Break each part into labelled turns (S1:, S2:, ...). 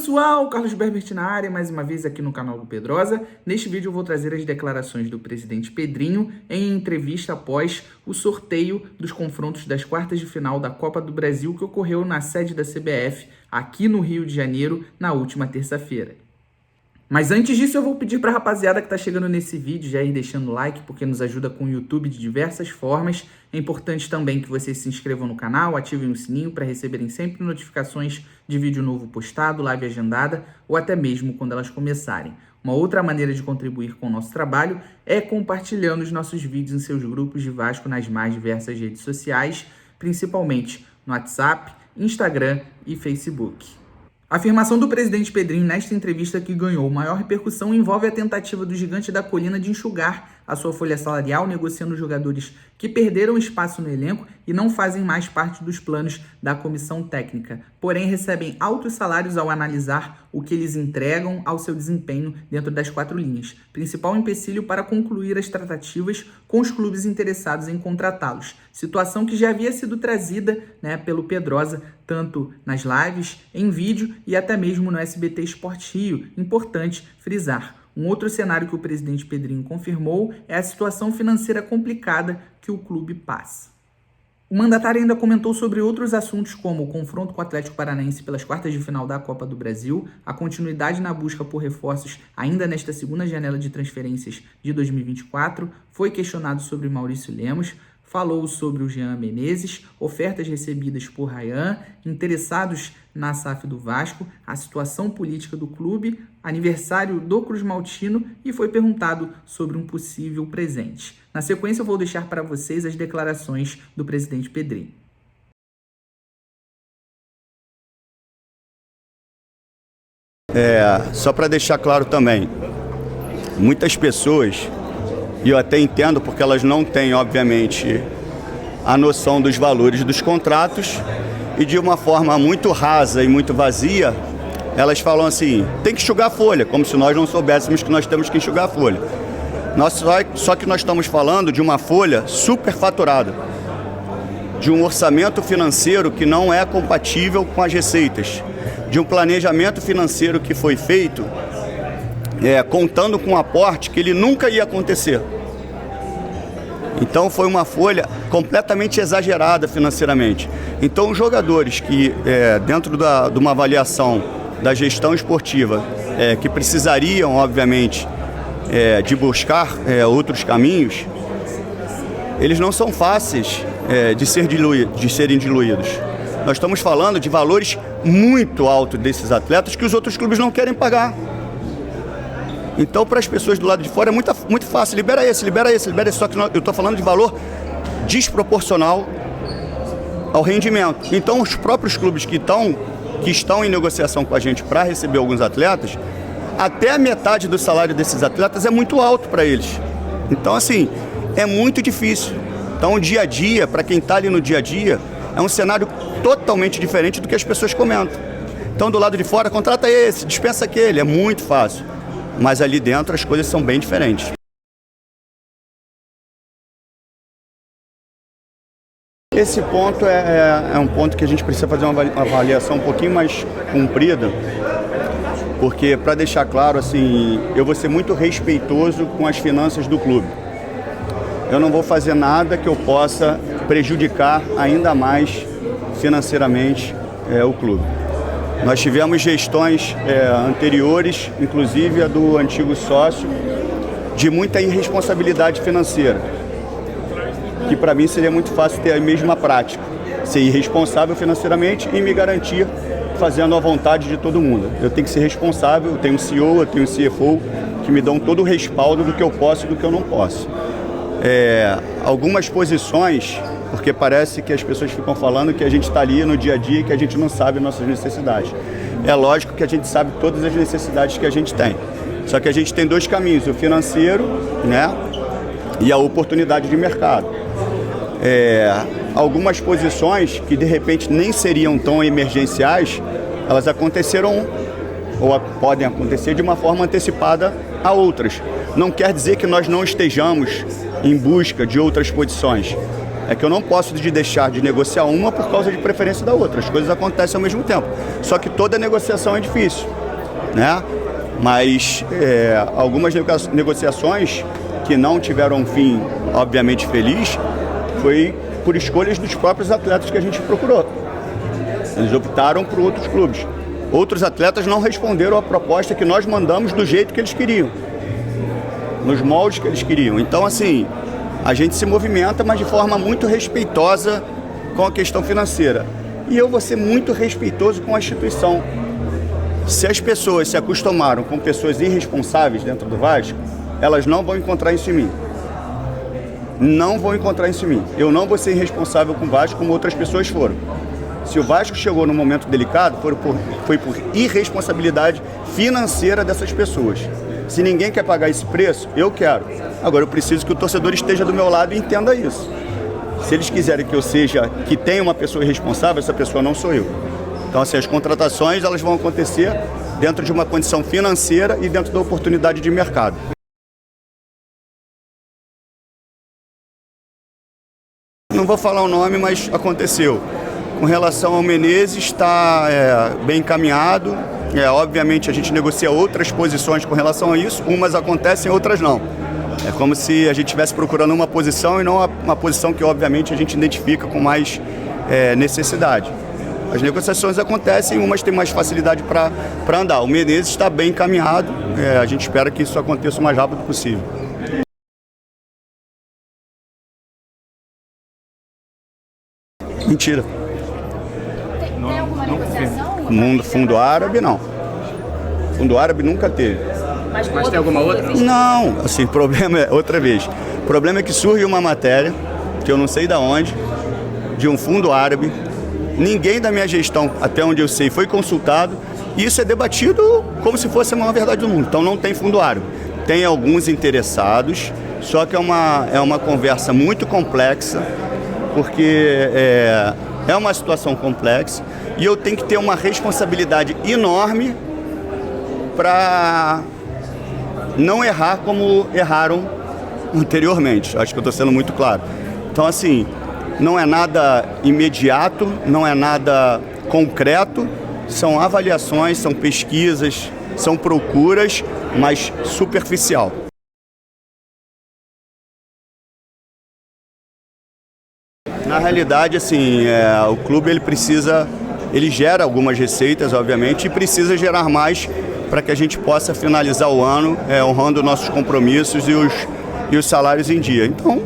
S1: pessoal, Carlos Berbert na área, mais uma vez aqui no canal do Pedrosa. Neste vídeo eu vou trazer as declarações do presidente Pedrinho em entrevista após o sorteio dos confrontos das quartas de final da Copa do Brasil que ocorreu na sede da CBF, aqui no Rio de Janeiro, na última terça-feira. Mas antes disso eu vou pedir para a rapaziada que está chegando nesse vídeo já ir deixando o like, porque nos ajuda com o YouTube de diversas formas. É importante também que vocês se inscrevam no canal, ativem o sininho para receberem sempre notificações de vídeo novo postado, live agendada ou até mesmo quando elas começarem. Uma outra maneira de contribuir com o nosso trabalho é compartilhando os nossos vídeos em seus grupos de Vasco nas mais diversas redes sociais, principalmente no WhatsApp, Instagram e Facebook. A afirmação do presidente Pedrinho nesta entrevista que ganhou maior repercussão envolve a tentativa do Gigante da Colina de enxugar a sua folha salarial, negociando jogadores que perderam espaço no elenco e não fazem mais parte dos planos da comissão técnica, porém recebem altos salários ao analisar o que eles entregam ao seu desempenho dentro das quatro linhas, principal empecilho para concluir as tratativas com os clubes interessados em contratá-los, situação que já havia sido trazida, pelo Pedrosa, tanto nas lives, em vídeo e até mesmo no SBT Sport Rio. Importante frisar. Um outro cenário que o presidente Pedrinho confirmou é a situação financeira complicada que o clube passa. O mandatário ainda comentou sobre outros assuntos como o confronto com o Atlético Paranaense pelas quartas de final da Copa do Brasil, a continuidade na busca por reforços ainda nesta segunda janela de transferências de 2024, foi questionado sobre Maurício Lemos, falou sobre o Jean Menezes, ofertas recebidas por Ryan, interessados na SAF do Vasco, a situação política do clube, aniversário do Cruz Maltino e foi perguntado sobre um possível presente. Na sequência eu vou deixar para vocês as declarações do presidente Pedrinho.
S2: Só para deixar claro também, muitas pessoas, e eu até entendo porque elas não têm, obviamente, a noção dos valores dos contratos e de uma forma muito rasa e muito vazia, elas falam assim, tem que enxugar a folha, como se nós não soubéssemos que nós temos que enxugar a folha. Só que nós estamos falando de uma folha superfaturada, de um orçamento financeiro que não é compatível com as receitas, de um planejamento financeiro que foi feito contando com um aporte que ele nunca ia acontecer. Então foi uma folha completamente exagerada financeiramente. Então os jogadores que dentro de uma avaliação da gestão esportiva que precisariam obviamente de buscar outros caminhos, eles não são fáceis de serem diluídos. Nós estamos falando de valores muito altos desses atletas que os outros clubes não querem pagar. Então, para as pessoas do lado de fora é muito fácil, libera esse, só que eu estou falando de valor desproporcional ao rendimento. Então, os próprios clubes que estão em negociação com a gente para receber alguns atletas, até a metade do salário desses atletas é muito alto para eles. Então, assim, é muito difícil. Então, o dia a dia, para quem está ali no dia a dia, é um cenário totalmente diferente do que as pessoas comentam. Então, do lado de fora, contrata esse, dispensa aquele, é muito fácil. Mas ali dentro as coisas são bem diferentes. Esse ponto é um ponto que a gente precisa fazer uma avaliação um pouquinho mais comprida, porque, para deixar claro, assim, eu vou ser muito respeitoso com as finanças do clube. Eu não vou fazer nada que eu possa prejudicar ainda mais financeiramente o clube. Nós tivemos gestões anteriores, inclusive a do antigo sócio, de muita irresponsabilidade financeira, que para mim seria muito fácil ter a mesma prática, ser irresponsável financeiramente e me garantir fazendo a vontade de todo mundo. Eu tenho que ser responsável, eu tenho um CEO, eu tenho um CFO, que me dão todo o respaldo do que eu posso e do que eu não posso. Algumas posições, porque parece que as pessoas ficam falando que a gente está ali no dia a dia e que a gente não sabe nossas necessidades. É lógico que a gente sabe todas as necessidades que a gente tem. Só que a gente tem dois caminhos, o financeiro, e a oportunidade de mercado. Algumas posições que de repente nem seriam tão emergenciais, elas aconteceram ou podem acontecer de uma forma antecipada a outras. Não quer dizer que nós não estejamos em busca de outras posições. É que eu não posso deixar de negociar uma por causa de preferência da outra. As coisas acontecem ao mesmo tempo. Só que toda negociação é difícil, né? Mas algumas negociações que não tiveram um fim, obviamente, feliz, foi por escolhas dos próprios atletas que a gente procurou. Eles optaram por outros clubes. Outros atletas não responderam à proposta que nós mandamos do jeito que eles queriam, nos moldes que eles queriam. Então, assim, a gente se movimenta, mas de forma muito respeitosa com a questão financeira. E eu vou ser muito respeitoso com a instituição. Se as pessoas se acostumaram com pessoas irresponsáveis dentro do Vasco, elas não vão encontrar isso em mim. Não vão encontrar isso em mim. Eu não vou ser irresponsável com o Vasco como outras pessoas foram. Se o Vasco chegou num momento delicado, foi por irresponsabilidade financeira dessas pessoas. Se ninguém quer pagar esse preço, eu quero. Agora eu preciso que o torcedor esteja do meu lado e entenda isso. Se eles quiserem que tenha uma pessoa irresponsável, essa pessoa não sou eu. Então, assim, as contratações elas vão acontecer dentro de uma condição financeira e dentro da oportunidade de mercado. Não vou falar o nome, mas aconteceu. Com relação ao Menezes, está bem encaminhado. Obviamente a gente negocia outras posições com relação a isso, umas acontecem, outras não. É como se a gente estivesse procurando uma posição e não uma posição que obviamente a gente identifica com mais necessidade. As negociações acontecem, umas têm mais facilidade para andar. O Menezes está bem encaminhado, a gente espera que isso aconteça o mais rápido possível. Mentira.
S3: Tem alguma negociação?
S2: Fundo árabe, não. Fundo árabe nunca teve.
S3: Mas
S1: tem alguma outra?
S2: Não, assim, problema é, outra vez, o problema é que surge uma matéria, que eu não sei de onde, de um fundo árabe, ninguém da minha gestão, até onde eu sei, foi consultado, e isso é debatido como se fosse a maior verdade do mundo. Então não tem fundo árabe. Tem alguns interessados, só que é uma conversa muito complexa, porque é uma situação complexa, e eu tenho que ter uma responsabilidade enorme para não errar como erraram anteriormente. Acho que eu estou sendo muito claro. Então, assim, não é nada imediato, não é nada concreto, são avaliações, são pesquisas, são procuras, mas superficial. Na realidade, assim, o clube ele gera algumas receitas, obviamente, e precisa gerar mais para que a gente possa finalizar o ano honrando nossos compromissos e os salários em dia. Então,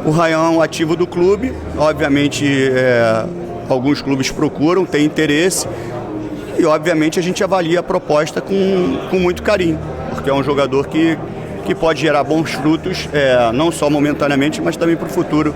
S2: o Ryan é um ativo do clube, obviamente alguns clubes procuram, têm interesse, e obviamente a gente avalia a proposta com muito carinho, porque é um jogador que pode gerar bons frutos, não só momentaneamente, mas também para o futuro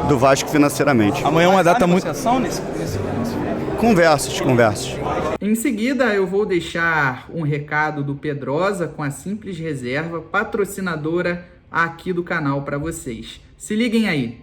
S2: do Vasco financeiramente.
S4: Amanhã é uma data muito...
S2: Conversas.
S1: Em seguida, eu vou deixar um recado do Pedrosa com a Simples Reserva, patrocinadora aqui do canal para vocês. Se liguem aí.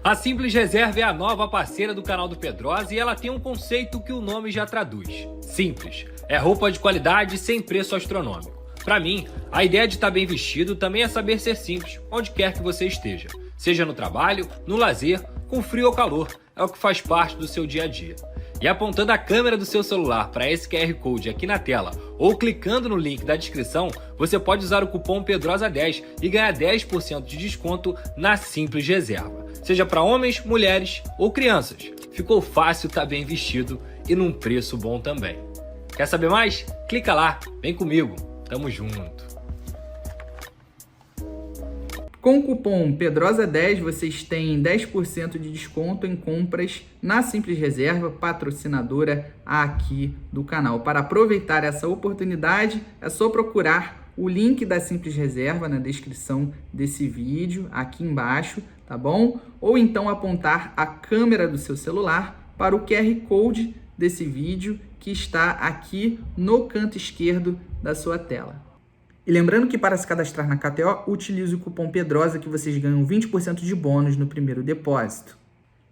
S5: A Simples Reserva é a nova parceira do canal do Pedrosa e ela tem um conceito que o nome já traduz. Simples. É roupa de qualidade sem preço astronômico. Para mim, a ideia de estar bem vestido também é saber ser simples, onde quer que você esteja. Seja no trabalho, no lazer, com frio ou calor, é o que faz parte do seu dia a dia. E apontando a câmera do seu celular para esse QR Code aqui na tela ou clicando no link da descrição, você pode usar o cupom PEDROSA10 e ganhar 10% de desconto na Simples Reserva. Seja para homens, mulheres ou crianças. Ficou fácil estar bem vestido e num preço bom também. Quer saber mais? Clica lá, vem comigo, tamo junto.
S1: Com o cupom PEDROSA10 vocês têm 10% de desconto em compras na Simples Reserva, patrocinadora aqui do canal. Para aproveitar essa oportunidade, é só procurar o link da Simples Reserva na descrição desse vídeo, aqui embaixo, tá bom? Ou então apontar a câmera do seu celular para o QR Code desse vídeo que está aqui no canto esquerdo da sua tela. E lembrando que para se cadastrar na KTO, utilize o cupom PEDROSA que vocês ganham 20% de bônus no primeiro depósito.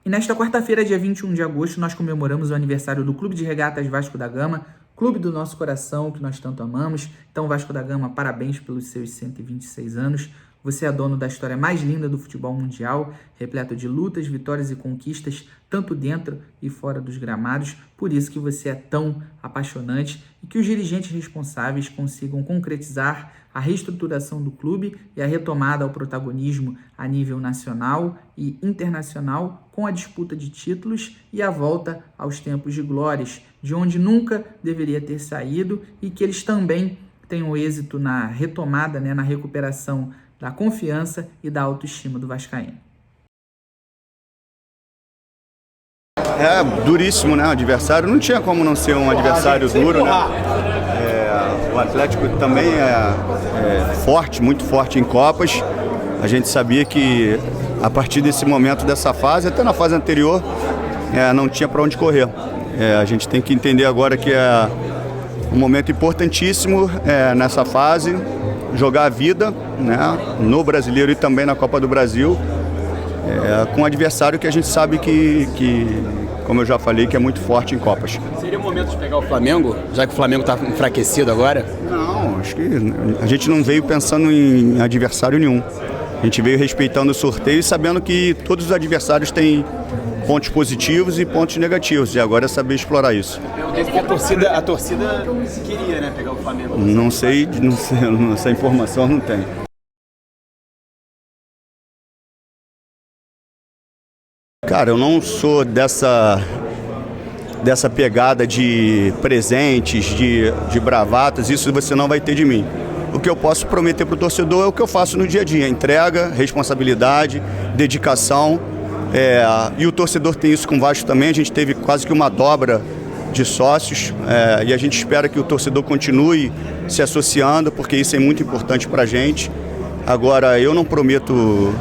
S1: E nesta quarta-feira, dia 21 de agosto, nós comemoramos o aniversário do Clube de Regatas Vasco da Gama, clube do nosso coração que nós tanto amamos. Então, Vasco da Gama, parabéns pelos seus 126 anos. Você é dono da história mais linda do futebol mundial, repleto de lutas, vitórias e conquistas, tanto dentro e fora dos gramados. Por isso que você é tão apaixonante e que os dirigentes responsáveis consigam concretizar a reestruturação do clube e a retomada ao protagonismo a nível nacional e internacional, com a disputa de títulos e a volta aos tempos de glórias, de onde nunca deveria ter saído, e que eles também tenham êxito na retomada, na recuperação da confiança e da autoestima do vascaíno.
S2: É duríssimo, né? O adversário não tinha como não ser um adversário duro, né? O Atlético também é forte, muito forte em Copas. A gente sabia que a partir desse momento, dessa fase, até na fase anterior, não tinha para onde correr. A gente tem que entender agora que é um momento importantíssimo nessa fase, jogar a vida, né, no Brasileiro e também na Copa do Brasil, com um adversário que a gente sabe que, como eu já falei, que é muito forte em Copas.
S4: Seria o momento de pegar o Flamengo, já que o Flamengo está enfraquecido agora?
S2: Não, acho que a gente não veio pensando em adversário nenhum. A gente veio respeitando o sorteio e sabendo que todos os adversários têm pontos positivos e pontos negativos, e agora é saber explorar isso.
S4: A torcida queria, né, pegar o Flamengo.
S2: Não sei, essa informação não tem. Cara, eu não sou dessa pegada de presentes, de bravatas, isso você não vai ter de mim. O que eu posso prometer para o torcedor é o que eu faço no dia a dia: entrega, responsabilidade, dedicação. E o torcedor tem isso com o Vasco também. A gente teve quase que uma dobra de sócios, e a gente espera que o torcedor continue se associando, porque isso é muito importante para a gente. Agora, eu não prometo,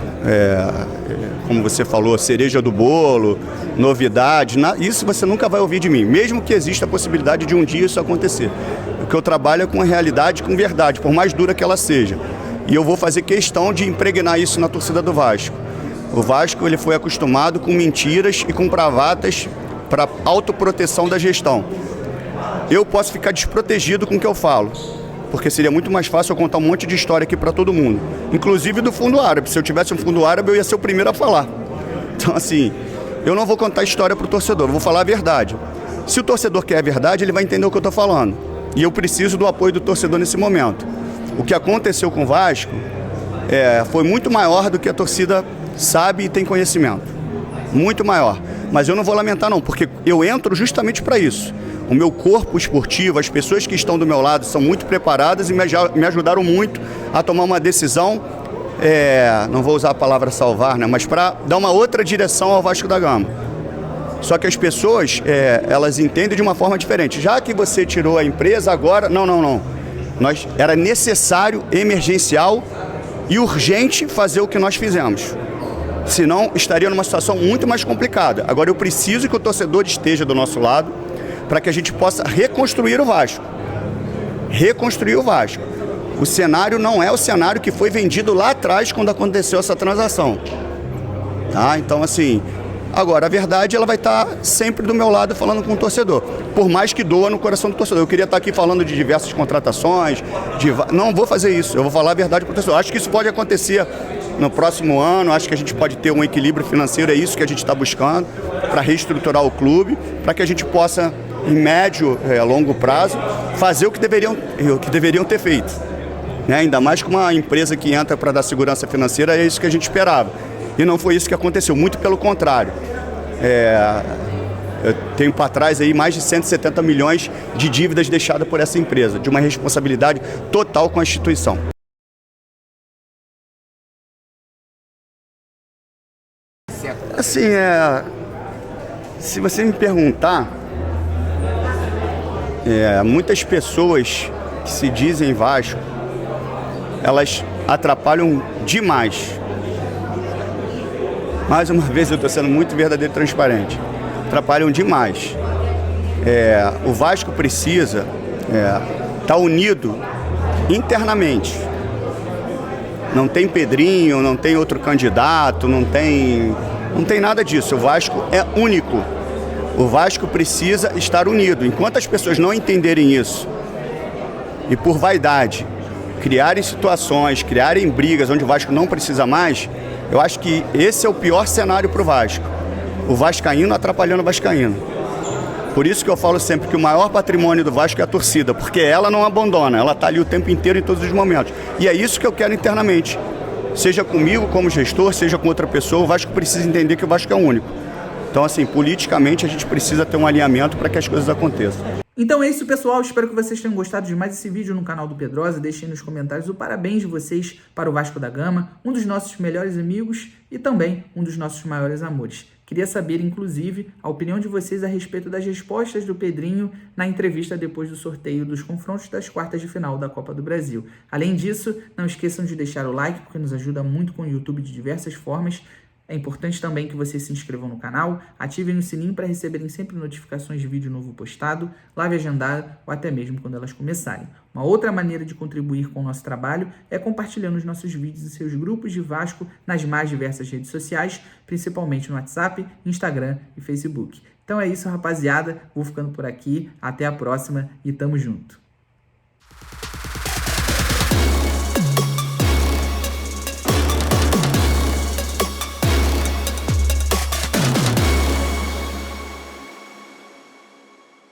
S2: como você falou, cereja do bolo, novidade, isso você nunca vai ouvir de mim, mesmo que exista a possibilidade de um dia isso acontecer. O que eu trabalho é com a realidade, com verdade, por mais dura que ela seja. E eu vou fazer questão de impregnar isso na torcida do Vasco. O Vasco, ele foi acostumado com mentiras e com bravatas para autoproteção da gestão. Eu posso ficar desprotegido com o que eu falo, porque seria muito mais fácil eu contar um monte de história aqui para todo mundo, inclusive do fundo árabe. Se eu tivesse um fundo árabe, eu ia ser o primeiro a falar. Então, assim, eu não vou contar história para o torcedor, eu vou falar a verdade. Se o torcedor quer a verdade, ele vai entender o que eu estou falando. E eu preciso do apoio do torcedor nesse momento. O que aconteceu com o Vasco foi muito maior do que a torcida sabe e tem conhecimento. Muito maior. Mas eu não vou lamentar não, porque eu entro justamente para isso. O meu corpo esportivo, as pessoas que estão do meu lado são muito preparadas e me ajudaram muito a tomar uma decisão, não vou usar a palavra salvar, né, mas para dar uma outra direção ao Vasco da Gama. Só que as pessoas, elas entendem de uma forma diferente. Já que você tirou a empresa, agora... Não. Era necessário, emergencial e urgente fazer o que nós fizemos. Senão, estaria numa situação muito mais complicada. Agora, eu preciso que o torcedor esteja do nosso lado para que a gente possa reconstruir o Vasco. Reconstruir o Vasco. O cenário não é o cenário que foi vendido lá atrás quando aconteceu essa transação. Tá? Então, assim... Agora, a verdade, ela vai estar sempre do meu lado falando com o torcedor, por mais que doa no coração do torcedor. Eu queria estar aqui falando de diversas contratações, não vou fazer isso, eu vou falar a verdade para o torcedor. Acho que isso pode acontecer no próximo ano, acho que a gente pode ter um equilíbrio financeiro, é isso que a gente está buscando, para reestruturar o clube, para que a gente possa, em médio, longo prazo, fazer o que deveriam ter feito. Ainda mais com uma empresa que entra para dar segurança financeira, é isso que a gente esperava. E não foi isso que aconteceu, muito pelo contrário. Eu tenho para trás aí mais de 170 milhões de dívidas deixadas por essa empresa, de uma responsabilidade total com a instituição. Assim, se você me perguntar, muitas pessoas que se dizem Vasco, elas atrapalham demais. Mais uma vez, eu estou sendo muito verdadeiro e transparente. Atrapalham demais. O Vasco precisa estar unido internamente. Não tem Pedrinho, não tem outro candidato, não tem nada disso. O Vasco é único. O Vasco precisa estar unido. Enquanto as pessoas não entenderem isso, e por vaidade, criarem situações, criarem brigas onde o Vasco não precisa mais, eu acho que esse é o pior cenário para o Vasco. O vascaíno atrapalhando o vascaíno. Por isso que eu falo sempre que o maior patrimônio do Vasco é a torcida, porque ela não abandona, ela está ali o tempo inteiro em todos os momentos. E é isso que eu quero internamente. Seja comigo como gestor, seja com outra pessoa, o Vasco precisa entender que o Vasco é único. Então, assim, politicamente a gente precisa ter um alinhamento para que as coisas aconteçam.
S1: Então é isso, pessoal. Espero que vocês tenham gostado de mais esse vídeo no canal do Pedrosa. Deixem nos comentários o parabéns de vocês para o Vasco da Gama, um dos nossos melhores amigos e também um dos nossos maiores amores. Queria saber, inclusive, a opinião de vocês a respeito das respostas do Pedrinho na entrevista depois do sorteio dos confrontos das quartas de final da Copa do Brasil. Além disso, não esqueçam de deixar o like, porque nos ajuda muito com o YouTube de diversas formas. É importante também que vocês se inscrevam no canal, ativem o sininho para receberem sempre notificações de vídeo novo postado, live agendada ou até mesmo quando elas começarem. Uma outra maneira de contribuir com o nosso trabalho é compartilhando os nossos vídeos em seus grupos de Vasco nas mais diversas redes sociais, principalmente no WhatsApp, Instagram e Facebook. Então é isso, rapaziada. Vou ficando por aqui. Até a próxima e tamo junto.